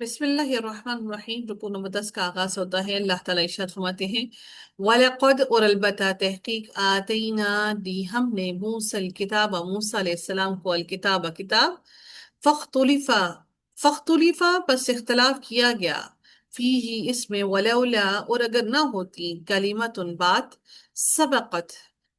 بسم اللہ الرحمن الرحیم۔ رکوع نمبر 10 کا آغاز ہوتا ہے۔ اللہ تعالیٰ ارشاد فرماتے ہیں، وَلَقَدْ اور البتہ تحقیق آتینا دی ہم نے موسیٰ الکتاب موسیٰ علیہ السلام کو الکتاب کتاب فاختلفا فاختلفا پس اختلاف کیا گیا فیہ اس میں ولولا اور اگر نہ ہوتی کلمت بات سبقت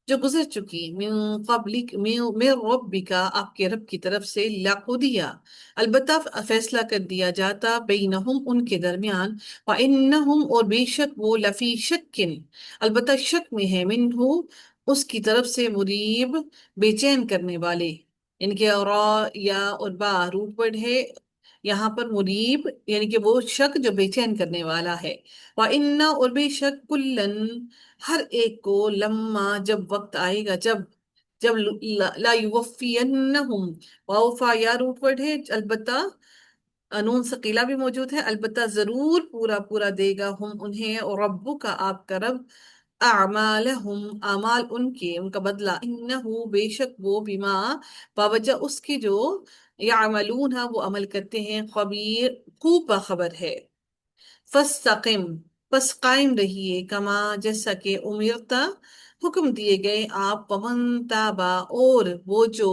جو گزر چکی من قبلک من ربک آپ کے رب کی طرف سے لقضیہ البتہ فیصلہ کر دیا جاتا بینہم ان کے درمیان وَإِنَّهُمْ اور بے شک وہ لفی شکن البتہ شک میں ہے منہ اس کی طرف سے مریب بے چین کرنے والے، ان کے را یا اور با روٹ ورڈ ہے یہاں پر مریب یعنی کہ وہ شک جو بے چین کرنے والا ہے۔ وَإِنَّ اور بے شک کلن ہر ایک کو لما جب وقت آئے گا جب لا یوفینہم واؤفا یا روٹ ورڈ ہے البتہ نون ثقیلہ بھی موجود ہے، البتہ ضرور پورا پورا دے گا ہم انہیں اور ربو کا آپ کا رب اعمالہم اعمال ان کے ان کا بدلہ انہو بے شک وہ بما باوجہ اس کے جو یعملون وہ عمل کرتے ہیں خبیر خوب باخبر ہے۔ فاستقم پس قائم رہیے کما جیسا کہ امرتا حکم دیے گئے آپ ومن تابا اور وہ جو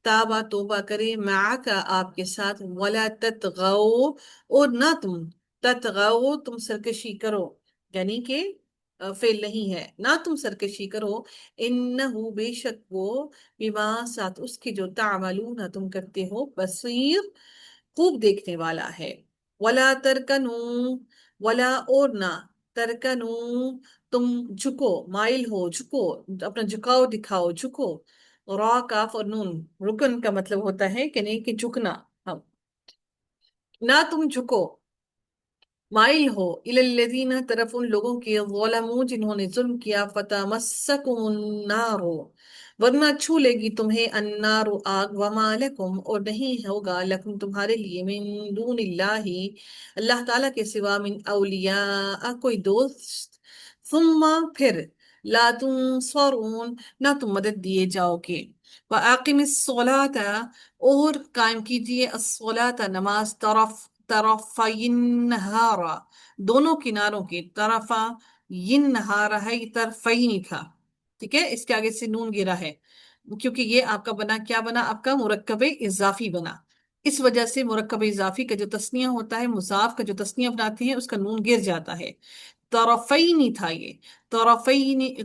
تابا توبہ کرے معاکا آپ کے ساتھ ولا تتغو اور نہ تتغو تم سرکشی کرو یعنی کہ فعل نہیں ہے نہ تم سرکشی کرو انہو بے شک وہ بما ساتھ اس کے جو تعملون تم کرتے ہو بصیر خوب دیکھنے والا ہے۔ ولا ترکنو ولا اور نہ ترکنو تم جھکو مائل ہو جھکو اپنا جھکاؤ دکھاؤ جھکو را کاف اور نون رکن کا مطلب ہوتا ہے کہ نہیں کہ جھکنا ہم نہ تم جھکو مائل ہو الی الذین طرف ان لوگوں کے ظلموا جنہوں نے ظلم کیا فتمسکم النار ورنہ چھو لے گی تمہیں النار آگ وما لکم اور نہیں ہوگا لکم تمہارے لیے من دون اللہ اللہ تعالیٰ کے سوا من اولیاء کوئی دوست ثم پھر لا تنصرون نہ تم مدد دیے جاؤ گے وَأَقِمِ الصَّلَاةَ اور قائم کیجئے الصلاۃ نماز طرفی النہار دونوں کناروں کے طرفا ین نہار ہے یہ طرفین تھا ٹھیک ہے اس کے آگے سے نون گرا ہے کیونکہ یہ آپ کا بنا کیا بنا آپ کا مرکب اضافی بنا اس وجہ سے مرکب اضافی کا جو تسنیہ ہوتا ہے مضاف کا جو تسنیہ بناتے ہیں اس کا نون گر جاتا ہے طرفین تھا یہ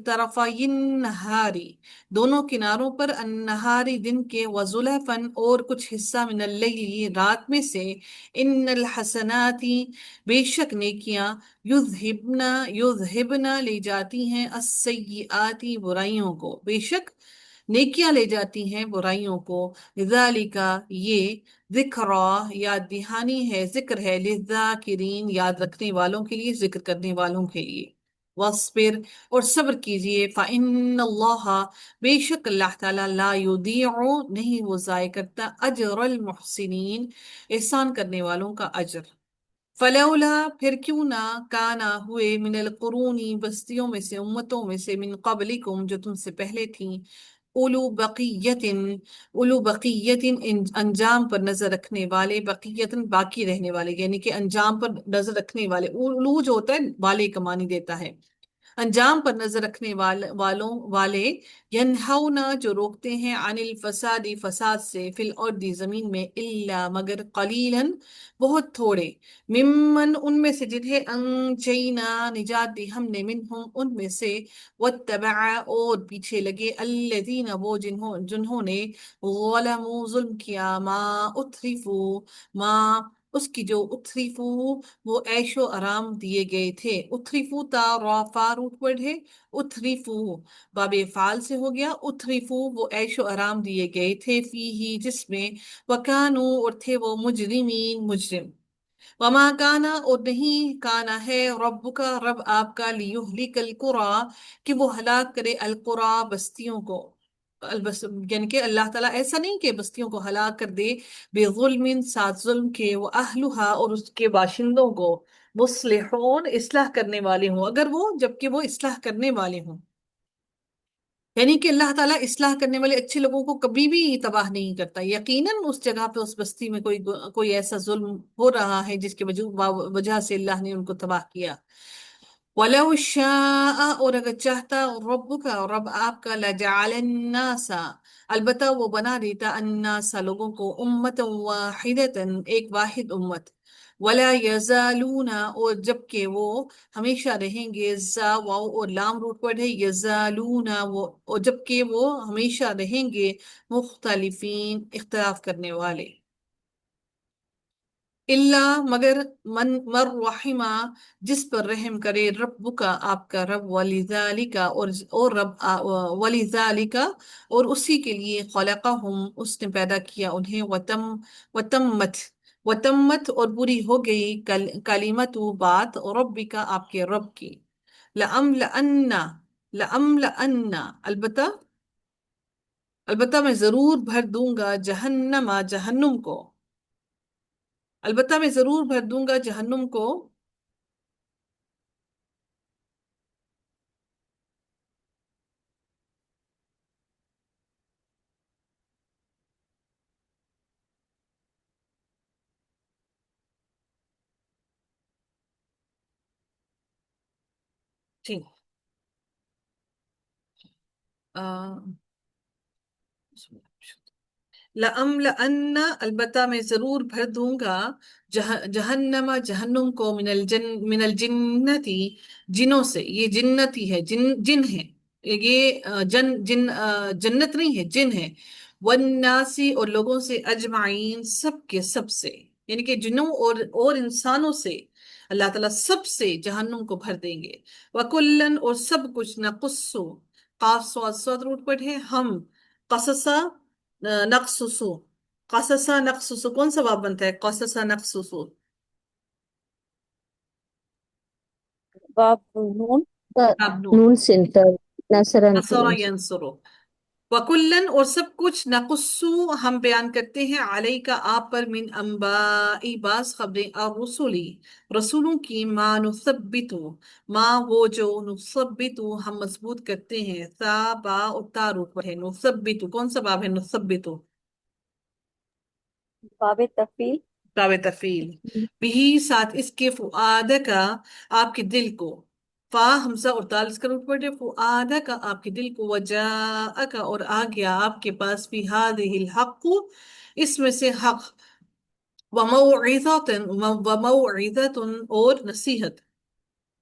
طرفین نہاری دونوں کناروں پر النہاری دن کے وزلفن اور کچھ حصہ من اللیل رات میں سے ان الحسناتی بے شک نیکیاں یذہبنا لے جاتی ہیں السیئاتی برائیوں کو بے شک نیکیاں لے جاتی ہیں برائیوں کو ذالکا یہ ذکرا یاد دہانی ہے ذکر ہے للذاکرین یاد رکھنے والوں کے لیے ذکر کرنے والوں کے لیے وَاصْبِرْ اور صبر کیجئے فَإِنَّ اللَّهَ بے شک اللہ تعالیٰ لا یضیع نہیں وہ ضائع کرتا اجر المحسنین احسان کرنے والوں کا اجر فلولا پھر کیوں نہ کانا ہوئے من القرون بستیوں میں سے امتوں میں سے من قبلکم جو تم سے پہلے تھیں اولو بقیتن انجام پر نظر رکھنے والے بقیتن باقی رہنے والے یعنی کہ انجام پر نظر رکھنے والے اولو جو ہوتا ہے والے کا معنی دیتا ہے انجام پر نظر رکھنے والے ینہونا جو روکتے ہیں عن الفساد فساد سے فی الارض زمین میں الا مگر قلیلا بہت تھوڑے ممن ان میں سے جنہیں انجینا نجات دی ہم نے منہم ان میں سے واتبع اور پیچھے لگے الذین وہ جنہوں نے ظلموا ظلم کیا ما اترفو ما اس کی جو اتریفو وہ عیش و آرام دیے گئے تھے اتریفو تا رافا روٹ ورڈ ہے اتریفو باب فعال سے ہو گیا اتریفو وہ عیش و آرام دیے گئے تھے فی ہی جس میں وکانو اور تھے وہ مجرمین مجرم وما کانا اور نہیں کانا ہے رب کا رب آپ کا لیہلک القرى کہ وہ ہلاک کرے القرى بستیوں کو یعنی کہ اللہ تعالیٰ ایسا نہیں کہ بستیوں کو ہلاک کر دے بے ظلم ساتھ ظلم کے وہ اہلہا اور اس کے باشندوں کو مصلحون اصلاح کرنے والے ہوں اگر وہ جبکہ وہ اصلاح کرنے والے ہوں یعنی کہ اللہ تعالیٰ اصلاح کرنے والے اچھے لوگوں کو کبھی بھی تباہ نہیں کرتا، یقیناً اس جگہ پہ اس بستی میں کوئی ایسا ظلم ہو رہا ہے جس کی وجہ سے اللہ نے ان کو تباہ کیا۔ وَلَوْ شَاءَ، اور اگر چاہتا رب کا، رب آپ کا، لَجَعَلَ النَّاسَ، البتہ وہ بنا دیتا النَّاسَ لوگوں کو، أُمَّةً وَاحِدَةً ایک واحد امت، وَلَا يَزَالُونَ اور جبکہ وہ ہمیشہ رہیں گے، زا واو اور لام روٹ ورڈ ہے، یزالون وہ، اور جبکہ وہ ہمیشہ رہیں گے مختلفین اختلاف کرنے والے، اللہ مگر مر رحمہ جس پر رحم کرے رب کا آپ کا رب، وَلِذَالِكَ اور رب وَلِذَالِكَ اور اسی کے لیے خلقہم اس نے پیدا کیا انہیں، وتمت وتمت اور پوری ہو گئی کلمت بات رب کا آپ کے رب کی، لَأَمْلَأَنَّ لَأَمْلَأَنَّ البتہ میں ضرور بھر دوں گا جہنم جہنم کو، البتہ میں ضرور بھر دوں گا جہنم کو، ٹھیک لَأَمْلَأَنَّ البتہ میں ضرور بھر دوں گا جہنم جہنم کو، من الجنتی جنوں سے، یہ جنتی ہے، جن ہے، یہ جنت نہیں ہے، جن ہے، والناسی اور لوگوں سے، اجمعین سب کے سب سے، یعنی کہ جنوں اور انسانوں سے اللہ تعالیٰ سب سے جہنم کو بھر دیں گے، وَكُلًّا اور سب کچھ، نقص قاف صاد روٹ پر ہے، ہم قصصا نقصصو، قصصا نقصصو کون سا باب بنتا ہے قصصا نقصصو؟ باب نون کا، باب نون، نون سنٹر، نصرن کے نصر نصر۔ ینصرو، وکلن اور سب کچھ، نقصو ہم بیان کرتے ہیں، علیہ کا آپ پر، من انبائی بعض خبریں، اور رسولی رسولوں کی، ما نثبتو ما وہ جو، نثبتو ہم مضبوط کرتے ہیں، تا با اور تارو پر ہے، نثبتو کون سا باب ہے نثبتو؟ باب تفیل۔ باب تفیل، بھی ساتھ اس کے، فؤاد کا آپ کے دل کو، فا حمزہ اور دال اس کا روٹ پڑے، فؤاد کا آپ کے دل کو، وجاء کا اور آ گیا آپ کے پاس، فی ہذہ الحق اس میں سے حق، وموعظۃ اور نصیحت،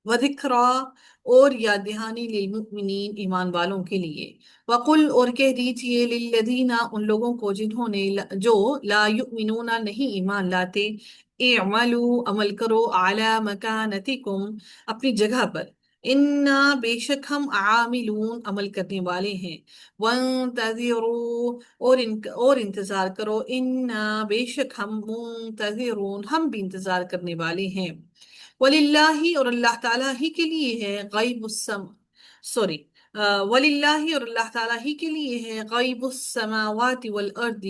وذکریٰ اور یاد دہانی، للمؤمنین ایمان والوں کے لیے، وقل اور کہہ دیجئے، للذین ان لوگوں کو جنہوں نے جو لا یؤمنون نہیں ایمان لاتے، اعملوا عمل کرو، علی مکانتکم اپنی جگہ پر، انا بے شک ہم عاملون عمل کرنے والے ہیں، وانتظروا اور انتظار کرو، انا بے شک ہم منتظرون ہم بھی انتظار کرنے والے ہیں، وَلِلَّهِ اور اللہ تعالیٰ ہی کے لیے ہے غیب سوری وَلِلَّهِ اور اللہ تعالیٰ ہی کے لیے ہے غیب السماوات والارض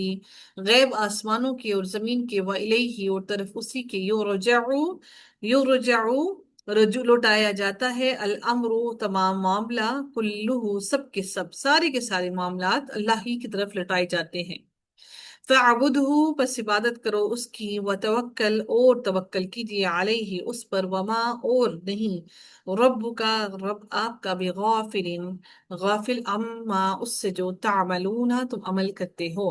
غیب آسمانوں کے اور زمین کے، وَإِلَيْهِ اور طرف اسی کے، یرجع رجوع لوٹایا جاتا ہے، الامر تمام معاملہ، کلہ سب کے سب، سارے کے سارے معاملات اللہ ہی کی طرف لوٹائے جاتے ہیں، فَاعْبُدْهُ پس عبادت کرو اس کی، وَتَوَكَّلْ اور توکل کیجیے، علیہ اس پر، وما اور نہیں، رب کا رب آپ کا، بغافل غافل عما اس سے جو، تعملون تم عمل کرتے ہو۔